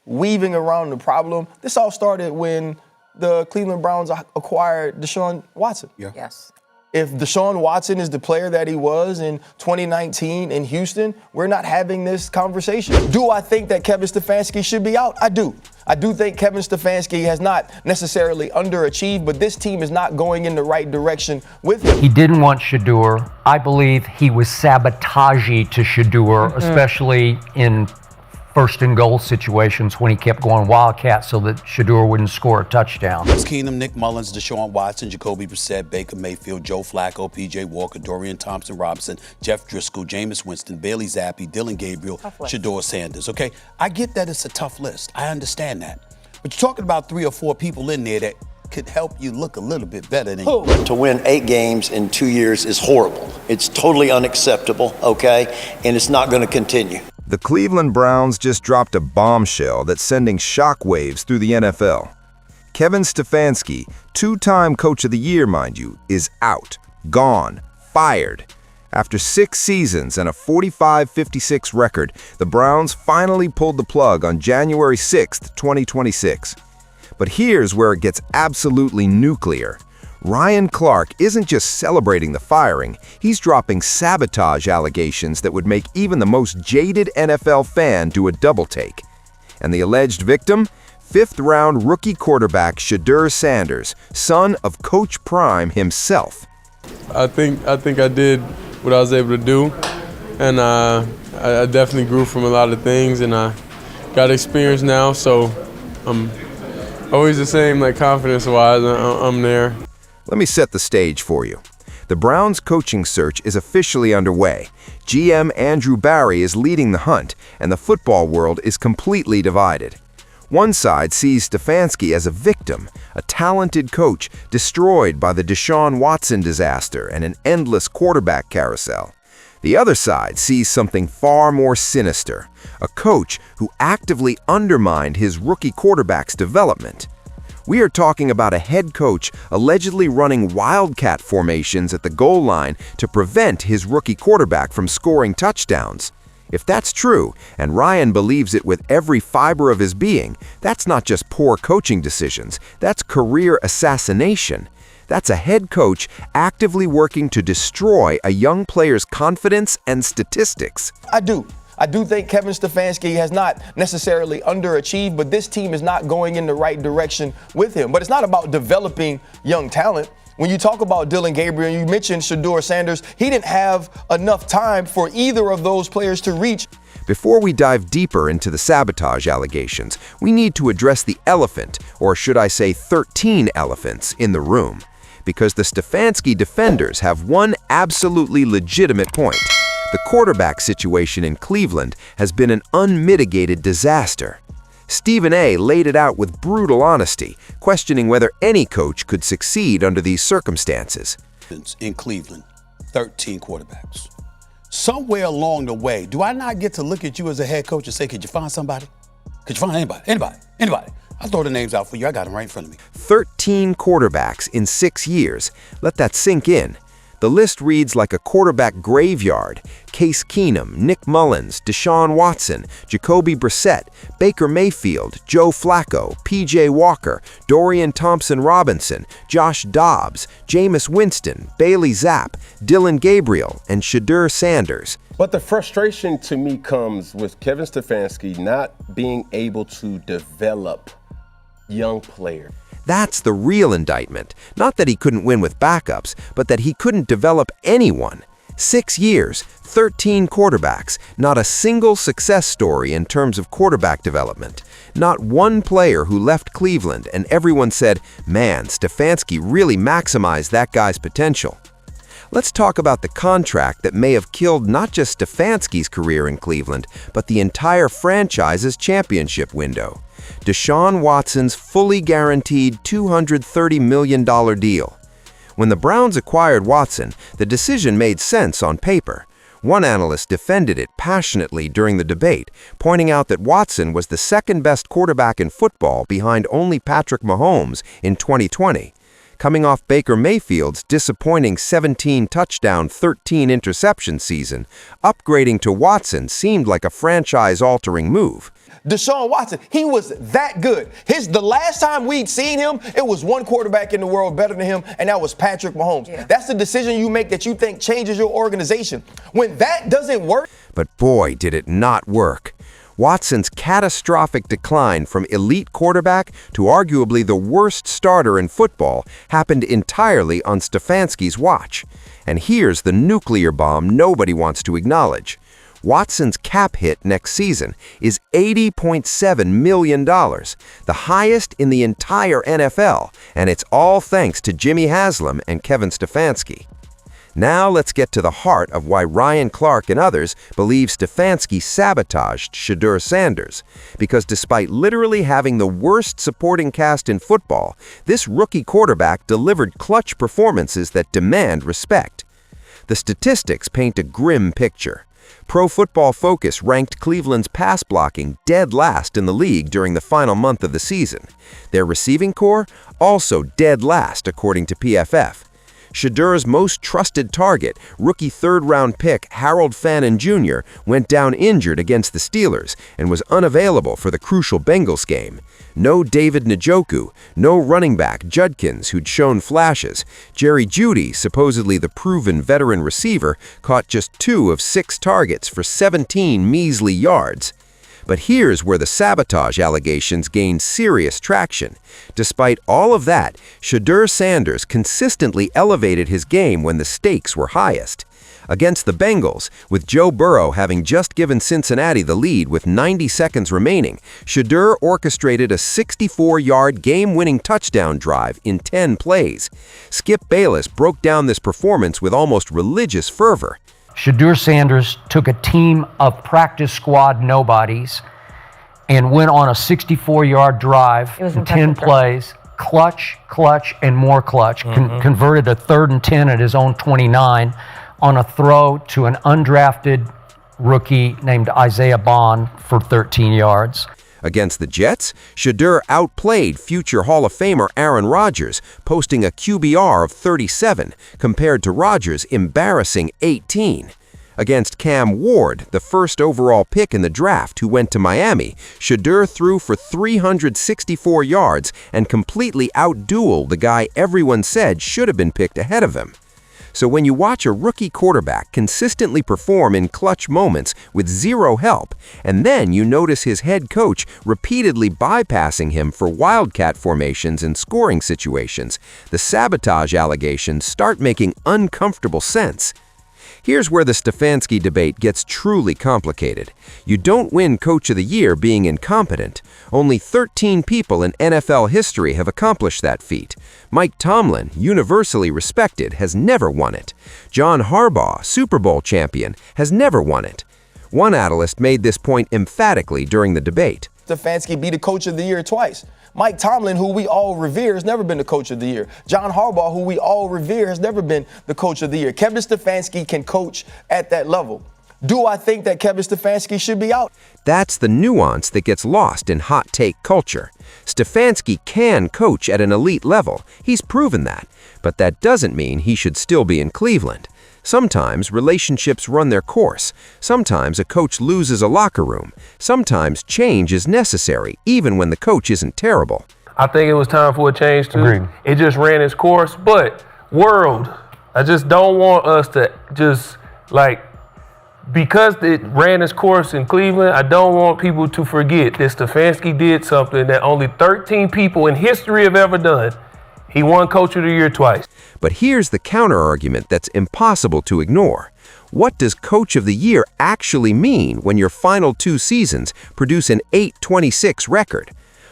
weaving around the problem. This all started when the Cleveland Browns acquired Deshaun Watson. Yeah. Yes. If Deshaun Watson is the player that he was in 2019 in Houston, we're not having this conversation. Do I think that Kevin Stefanski should be out? I do. I do think Kevin Stefanski has not necessarily underachieved, but this team is not going in the right direction with him. He didn't want Shedeur. I believe he was sabotaging to Shedeur, especially in first and goal situations when he kept going Wildcat so that Shadeur wouldn't score a touchdown. Keenum, Nick Mullins, Deshaun Watson, Jacoby Brissett, Baker Mayfield, Joe Flacco, P.J. Walker, Dorian Thompson-Robinson, Jeff Driscoll, Jameis Winston, Bailey Zappi, Dylan Gabriel, Shedeur Sanders. Okay, I get that it's a tough list. I understand that. But you're talking about 3 or 4 people in there that could help you look a little bit better than you. To win 8 games in 2 years is horrible. It's totally unacceptable, okay? And it's not going to continue. The Cleveland Browns just dropped a bombshell that's sending shockwaves through the NFL. Kevin Stefanski, 2-time Coach of the Year, mind you, is out, gone, fired. After 6 seasons and a 45-56 record, the Browns finally pulled the plug on January 6, 2026. But here's where it gets absolutely nuclear. Ryan Clark isn't just celebrating the firing, he's dropping sabotage allegations that would make even the most jaded NFL fan do a double take. And the alleged victim? 5th-round rookie quarterback Shedeur Sanders, son of Coach Prime himself. I think I did what I was able to do, and I definitely grew from a lot of things, and I got experience now, so I'm always the same, like confidence-wise, I'm there. Let me set the stage for you. The Browns' coaching search is officially underway. GM Andrew Barry is leading the hunt, and the football world is completely divided. One side sees Stefanski as a victim, a talented coach destroyed by the Deshaun Watson disaster and an endless quarterback carousel. The other side sees something far more sinister, a coach who actively undermined his rookie quarterback's development. We are talking about a head coach allegedly running Wildcat formations at the goal line to prevent his rookie quarterback from scoring touchdowns. If that's true, and Ryan believes it with every fiber of his being, that's not just poor coaching decisions, that's career assassination. That's a head coach actively working to destroy a young player's confidence and statistics. I do think Kevin Stefanski has not necessarily underachieved, but this team is not going in the right direction with him. But it's not about developing young talent. When you talk about Dylan Gabriel, you mentioned Shedeur Sanders, he didn't have enough time for either of those players to reach. Before we dive deeper into the sabotage allegations, we need to address the elephant, or should I say 13 elephants, in the room. Because the Stefanski defenders have one absolutely legitimate point. The quarterback situation in Cleveland has been an unmitigated disaster. Stephen A. laid it out with brutal honesty, questioning whether any coach could succeed under these circumstances. In Cleveland, 13 quarterbacks. Somewhere along the way, do I not get to look at you as a head coach and say, could you find somebody? Could you find anybody? I'll throw the names out for you. I got them right in front of me. 13 quarterbacks in 6 years. Let that sink in. The list reads like a quarterback graveyard. Case Keenum, Nick Mullins, Deshaun Watson, Jacoby Brissett, Baker Mayfield, Joe Flacco, P.J. Walker, Dorian Thompson-Robinson, Josh Dobbs, Jameis Winston, Bailey Zapp, Dylan Gabriel, and Shedeur Sanders. But the frustration to me comes with Kevin Stefanski not being able to develop young players. That's the real indictment. Not that he couldn't win with backups, but that he couldn't develop anyone. 6 years, 13 quarterbacks, not a single success story in terms of quarterback development. Not one player who left Cleveland and everyone said, man, Stefanski really maximized that guy's potential. Let's talk about the contract that may have killed not just Stefanski's career in Cleveland, but the entire franchise's championship window. Deshaun Watson's fully guaranteed $230 million deal. When the Browns acquired Watson, the decision made sense on paper. One analyst defended it passionately during the debate, pointing out that Watson was the second-best quarterback in football behind only Patrick Mahomes in 2020. Coming off Baker Mayfield's disappointing 17-touchdown, 13-interception season, upgrading to Watson seemed like a franchise-altering move. Deshaun Watson, he was that good. The last time we'd seen him, it was one quarterback in the world better than him, and that was Patrick Mahomes. Yeah. That's the decision you make that you think changes your organization. When that doesn't work. But boy, did it not work. Watson's catastrophic decline from elite quarterback to arguably the worst starter in football happened entirely on Stefanski's watch. And here's the nuclear bomb nobody wants to acknowledge. Watson's cap hit next season is $80.7 million, the highest in the entire NFL, and it's all thanks to Jimmy Haslam and Kevin Stefanski. Now let's get to the heart of why Ryan Clark and others believe Stefanski sabotaged Shedeur Sanders, because despite literally having the worst supporting cast in football, this rookie quarterback delivered clutch performances that demand respect. The statistics paint a grim picture. Pro Football Focus ranked Cleveland's pass blocking dead last in the league during the final month of the season. Their receiving core also dead last according to PFF. Shedeur's most trusted target, rookie third-round pick Harold Fannin Jr., went down injured against the Steelers and was unavailable for the crucial Bengals game. No David Njoku, no running back Judkins, who'd shown flashes. Jerry Jeudy, supposedly the proven veteran receiver, caught just 2 of 6 targets for 17 measly yards. But here's where the sabotage allegations gained serious traction. Despite all of that, Shedeur Sanders consistently elevated his game when the stakes were highest. Against the Bengals, with Joe Burrow having just given Cincinnati the lead with 90 seconds remaining, Shedeur orchestrated a 64-yard game-winning touchdown drive in 10 plays. Skip Bayless broke down this performance with almost religious fervor. Shedeur Sanders took a team of practice squad nobodies and went on a 64-yard drive in 10 plays, clutch, and more clutch. Converted a 3rd and 10 at his own 29 on a throw to an undrafted rookie named Isaiah Bond for 13 yards. Against the Jets, Shedeur outplayed future Hall of Famer Aaron Rodgers, posting a QBR of 37 compared to Rodgers' embarrassing 18. Against Cam Ward, the first overall pick in the draft who went to Miami, Shedeur threw for 364 yards and completely outdueled the guy everyone said should have been picked ahead of him. So when you watch a rookie quarterback consistently perform in clutch moments with zero help, and then you notice his head coach repeatedly bypassing him for Wildcat formations and scoring situations, the sabotage allegations start making uncomfortable sense. Here's where the Stefanski debate gets truly complicated. You don't win Coach of the Year being incompetent. Only 13 people in NFL history have accomplished that feat. Mike Tomlin, universally respected, has never won it. John Harbaugh, Super Bowl champion, has never won it. One analyst made this point emphatically during the debate. Stefanski be the Coach of the Year twice. Mike Tomlin, who we all revere, has never been the Coach of the Year. John Harbaugh, who we all revere, has never been the Coach of the Year. Kevin Stefanski can coach at that level. Do I think that Kevin Stefanski should be out? That's the nuance that gets lost in hot take culture. Stefanski can coach at an elite level. He's proven that. But that doesn't mean he should still be in Cleveland. Sometimes relationships run their course. Sometimes a coach loses a locker room. Sometimes change is necessary, even when the coach isn't terrible. I think it was time for a change, too. Agreed. It just ran its course. But, world, I just don't want us to just, because it ran its course in Cleveland, I don't want people to forget that Stefanski did something that only 13 people in history have ever done. He won Coach of the Year twice. But here's the counter-argument that's impossible to ignore. What does Coach of the Year actually mean when your final 2 seasons produce an 8-26 record?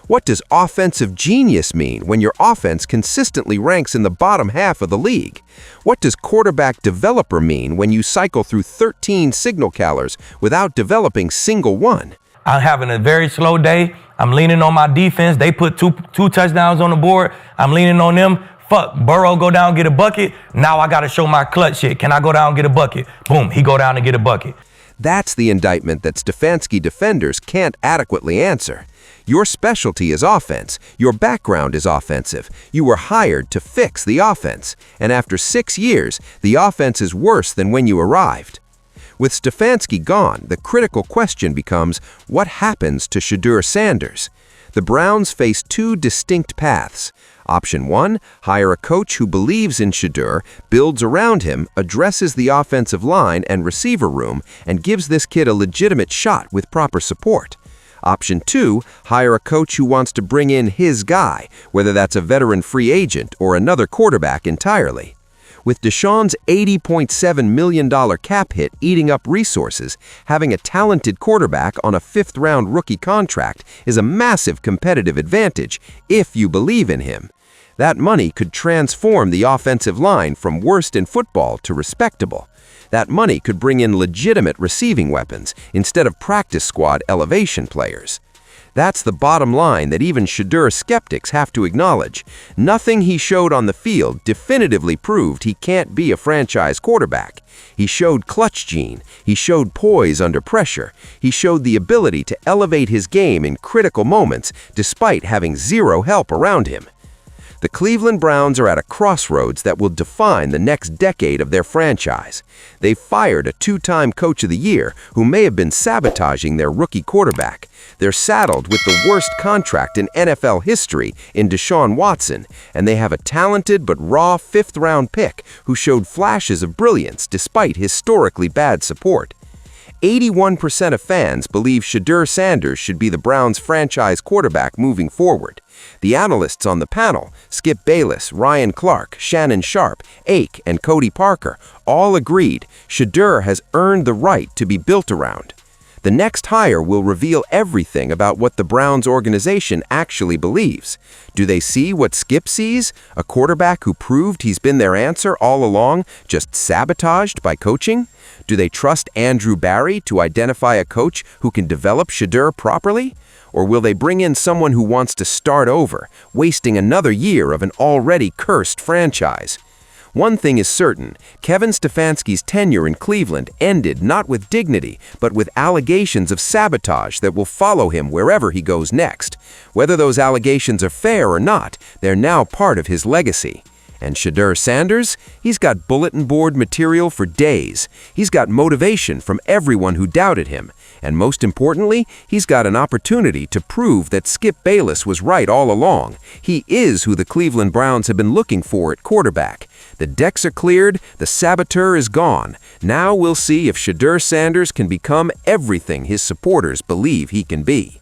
What does offensive genius mean when your offense consistently ranks in the bottom half of the league? What does quarterback developer mean when you cycle through 13 signal callers without developing single one? I'm having a very slow day. I'm leaning on my defense. They put two touchdowns on the board. I'm leaning on them. Fuck, Burrow go down, get a bucket. Now I got to show my clutch shit. Can I go down and get a bucket? Boom, he go down and get a bucket. That's the indictment that Stefanski defenders can't adequately answer. Your specialty is offense. Your background is offensive. You were hired to fix the offense. And after 6 years, the offense is worse than when you arrived. With Stefanski gone, the critical question becomes, what happens to Shedeur Sanders? The Browns face two distinct paths. Option 1, hire a coach who believes in Shedeur, builds around him, addresses the offensive line and receiver room, and gives this kid a legitimate shot with proper support. Option 2, hire a coach who wants to bring in his guy, whether that's a veteran free agent or another quarterback entirely. With Deshaun's $80.7 million cap hit eating up resources, having a talented quarterback on a fifth-round rookie contract is a massive competitive advantage if you believe in him. That money could transform the offensive line from worst in football to respectable. That money could bring in legitimate receiving weapons instead of practice squad elevation players. That's the bottom line that even Shedeur skeptics have to acknowledge. Nothing he showed on the field definitively proved he can't be a franchise quarterback. He showed clutch gene, he showed poise under pressure, he showed the ability to elevate his game in critical moments despite having zero help around him. The Cleveland Browns are at a crossroads that will define the next decade of their franchise. They've fired a two-time Coach of the Year who may have been sabotaging their rookie quarterback. They're saddled with the worst contract in NFL history in Deshaun Watson, and they have a talented but raw fifth-round pick who showed flashes of brilliance despite historically bad support. 81% of fans believe Shedeur Sanders should be the Browns' franchise quarterback moving forward. The analysts on the panel, Skip Bayless, Ryan Clark, Shannon Sharp, Ake, and Cody Parker, all agreed Shedeur has earned the right to be built around. The next hire will reveal everything about what the Browns organization actually believes. Do they see what Skip sees? A quarterback who proved he's been their answer all along, just sabotaged by coaching? Do they trust Andrew Barry to identify a coach who can develop Shedeur properly? Or will they bring in someone who wants to start over, wasting another year of an already cursed franchise? One thing is certain, Kevin Stefanski's tenure in Cleveland ended not with dignity, but with allegations of sabotage that will follow him wherever he goes next. Whether those allegations are fair or not, they're now part of his legacy. And Shedeur Sanders? He's got bulletin board material for days. He's got motivation from everyone who doubted him. And most importantly, he's got an opportunity to prove that Skip Bayless was right all along. He is who the Cleveland Browns have been looking for at quarterback. The decks are cleared, the saboteur is gone. Now we'll see if Shedeur Sanders can become everything his supporters believe he can be.